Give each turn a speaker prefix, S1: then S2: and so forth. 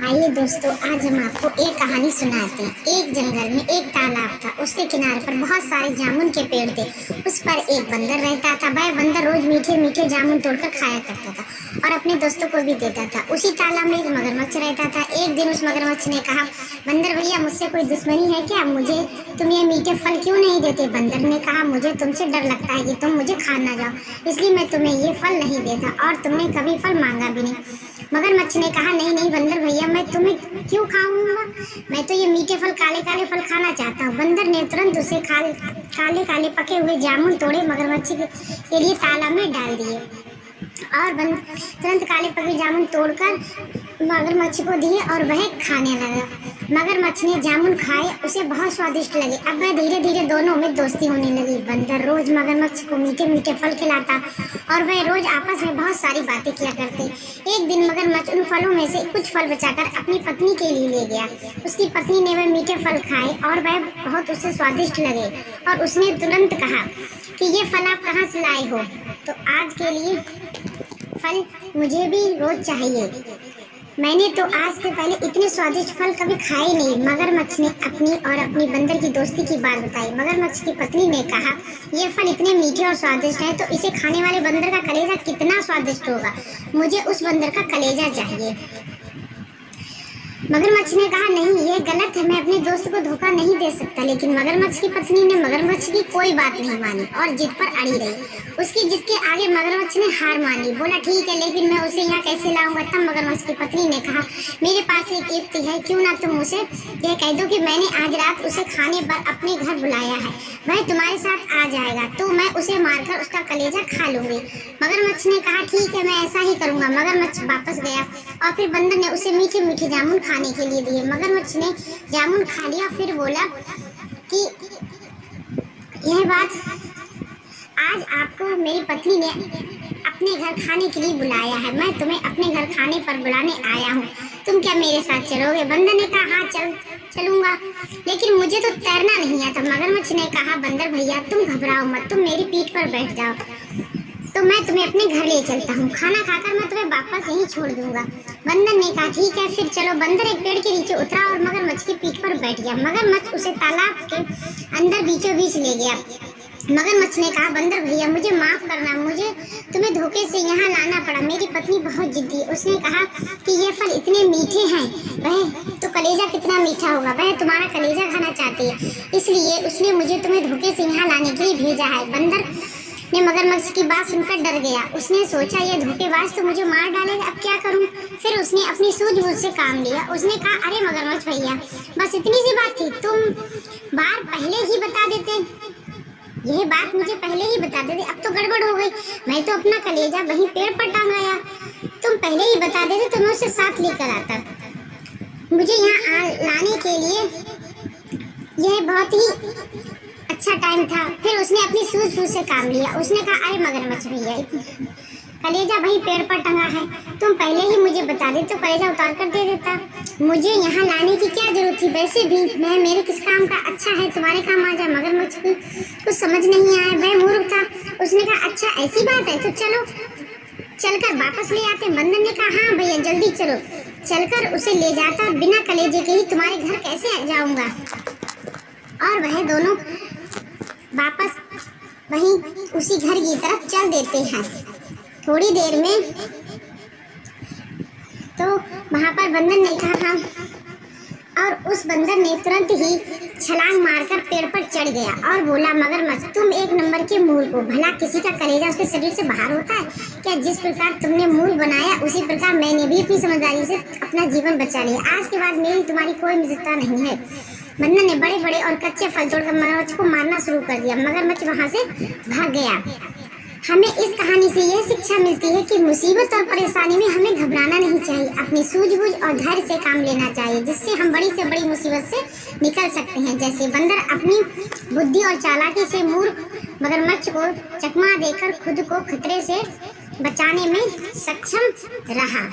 S1: आइए दोस्तों, आज हम आपको एक कहानी सुनाते हैं। एक जंगल में एक तालाब था। उसके किनारे पर बहुत सारे जामुन के पेड़ थे। उस पर एक बंदर रहता था। वह बंदर रोज मीठे मीठे जामुन तोड़कर खाया करता था और अपने दोस्तों को भी देता था। उसी तालाब में एक मगरमच्छ रहता था। एक दिन उस मगरमच्छ ने कहा, बंदर भैया, मुझसे कोई दुश्मनी है क्या? मुझे तुम ये मीठे फल क्यों नहीं देते? बंदर ने कहा, मुझे तुमसे डर लगता है कि तुम मुझे खा ना जाओ, इसलिए मैं तुम्हें ये फल नहीं देता और तुमने कभी फल मांगा भी नहीं। मगरमच्छ ने कहा, नहीं नहीं बंदर भैया, मैं तुम्हें क्यों खाऊंगा? मैं तो ये मीठे फल, काले काले फल खाना चाहता हूँ। बंदर ने तुरंत उसे काले काले पके हुए जामुन तोड़े, मगरमच्छ के लिए तालाब में डाल दिए और तुरंत काले पके जामुन तोड़कर मगरमच्छ को दिए और वह खाने लगा। मगरमच्छ ने जामुन खाए, उसे बहुत स्वादिष्ट लगे। अब वह धीरे धीरे दोनों में दोस्ती होने लगी। बंदर रोज मगरमच्छ को मीठे मीठे फल खिलाता और वह रोज आपस में बहुत सारी बातें किया करते। एक दिन मगरमच्छ उन फलों में से कुछ फल बचाकर अपनी पत्नी के लिए ले गया। उसकी पत्नी ने वह मीठे फल खाए और वह बहुत उसे स्वादिष्ट लगे और उसने तुरंत कहा कि ये फल आप कहाँ से लाए हो? तो आज के लिए फल मुझे भी रोज चाहिए। मैंने तो आज से पहले इतने स्वादिष्ट फल कभी खाए नहीं। मगरमच्छ ने अपनी और अपनी बंदर की दोस्ती की बात बताई। मगरमच्छ की पत्नी ने कहा, ये फल इतने मीठे और स्वादिष्ट हैं तो इसे खाने वाले बंदर का कलेजा कितना स्वादिष्ट होगा। मुझे उस बंदर का कलेजा चाहिए। मगरमच्छ ने कहा, नहीं, ये गलत है, मैं अपने दोस्त को धोखा नहीं दे सकता। लेकिन मगरमच्छ की पत्नी ने मगरमच्छ की कोई बात नहीं मानी और जिद पर अड़ी रही। उसकी जिद के आगे मगरमच्छ ने हार मान ली। बोला, ठीक है, लेकिन मैं उसे यहाँ कैसे लाऊंगा? तब मगरमच्छ की पत्नी ने कहा, मेरे पास एक युक्ति है। क्यों ना तुम उसे यह कह दो कि मैंने आज रात उसे खाने पर अपने घर बुलाया है, वह तुम्हारे साथ आ जाएगा तो मैं उसे मारकर उसका कलेजा खा लूंगी। मगरमच्छ ने कहा, ठीक है, मैं ऐसा ही करूंगा। मगरमच्छ वापस गया और फिर बंदर ने उसे मीठे मीठे जामुन खाने के लिए दिए। मगरमच्छ ने जामुन खा लिया, फिर बोला कि यह बात, आज आपको मेरी पत्नी ने अपने घर खाने के लिए बुलाया है, मैं तुम्हें अपने घर खाने पर बुलाने आया हूँ, तुम क्या मेरे साथ चलोगे? बंदर ने कहा, हाँ चलूंगा, लेकिन मुझे तो तैरना नहीं आता। मगरमच्छ ने कहा, बंदर भैया, तुम घबराओ मत, तुम मेरी पीठ पर बैठ जाओ तो मैं तुम्हें अपने घर ले चलता हूँ। खाना खाकर मैं तुम्हें वापस यहीं छोड़ दूंगा। बंदर ने कहा, ठीक है, फिर चलो। बंदर एक पेड़ के नीचे उतरा और मगरमच्छ की पीठ पर बैठ गया। मगरमच्छ उसे तालाब के अंदर बीचों बीच ले गया। मगरमच्छ ने कहा, बंदर भैया, मुझे माफ करना, मुझे तुम्हें धोखे से यहाँ लाना पड़ा। मेरी पत्नी बहुत जिद्दी है। उसने कहा कि ये फल इतने मीठे हैं, वह तो कलेजा कितना मीठा होगा, वह तुम्हारा कलेजा खाना चाहती है, इसलिए उसने मुझे तुम्हें धोखे से यहाँ लाने के लिए भेजा है। बंदर ने मगरमच्छ की बात सुनकर डर गया। उसने सोचा, ये धोखेबाज तो मुझे मार डालेगा, अब क्या करूं? फिर उसने अपनी सूझबूझ से काम लिया। उसने कहा, अरे मगरमच्छ भैया, बस इतनी सी बात थी, तुम बार पहले ही बता देते, यह बात मुझे पहले ही बता देते, अब तो गड़बड़ हो गई। मैं तो अपना कलेजा वहीं पेड़ पर टांग आया, तुम पहले ही बता देते तो मैं उसे साथ लेकर आता। मुझे यहाँ लाने के लिए यह बहुत ही अच्छा टाइम था। फिर उसने अपनी सूझबूझ से काम लिया। उसने कहा, अरे मगरमच्छ भैया, कलेजा वहीं पेड़ पर टंगा है, तुम पहले ही मुझे बता दे तो कलेजा उतार कर दे देता। मुझे यहाँ लाने की क्या जरूरत थी? वैसे भी मैं मेरे किस काम का? अच्छा है तुम्हारे काम आ जाए। मगरमच्छ को कुछ समझ नहीं आया, वह मूर्ख था। उसने कहा, अच्छा ऐसी बात है तो चलो, चलकर वापस ले आते। बंदर ने कहा, हाँ भैया, जल्दी चलो। चलकर उसे ले जाता, बिना कलेजे के ही तुम्हारे घर कैसे जाऊंगा? और वह दोनों वापस वहीं उसी घर की तरफ चल देते हैं। थोड़ी देर में तो वहां पर बंदर ने कहा, और उस बंदर ने तुरंत ही छलांग मारकर पेड़ पर चढ़ गया और बोला, मगरमच्छ, तुम एक नंबर के मूर्ख हो। भला किसी का कलेजा उसके शरीर से बाहर होता है क्या? जिस प्रकार तुमने मूर्ख बनाया, उसी प्रकार मैंने भी अपनी समझदारी से अपना जीवन बचा लिया। आज के बाद मेरी तुम्हारी कोई मित्रता नहीं है। बंदर ने बड़े बड़े और कच्चे फल तोड़कर मगरमच्छ को मारना शुरू कर दिया। मगरमच्छ वहां से भाग गया। हमें इस कहानी से यह शिक्षा मिलती है कि मुसीबत और परेशानी में हमें घबराना नहीं चाहिए, अपनी सूझबूझ और धैर्य से काम लेना चाहिए, जिससे हम बड़ी से बड़ी मुसीबत से निकल सकते हैं। जैसे बंदर अपनी बुद्धि और चालाकी से मूर्ख मगरमच्छ को चकमा देकर खुद को खतरे से बचाने में सक्षम रहा।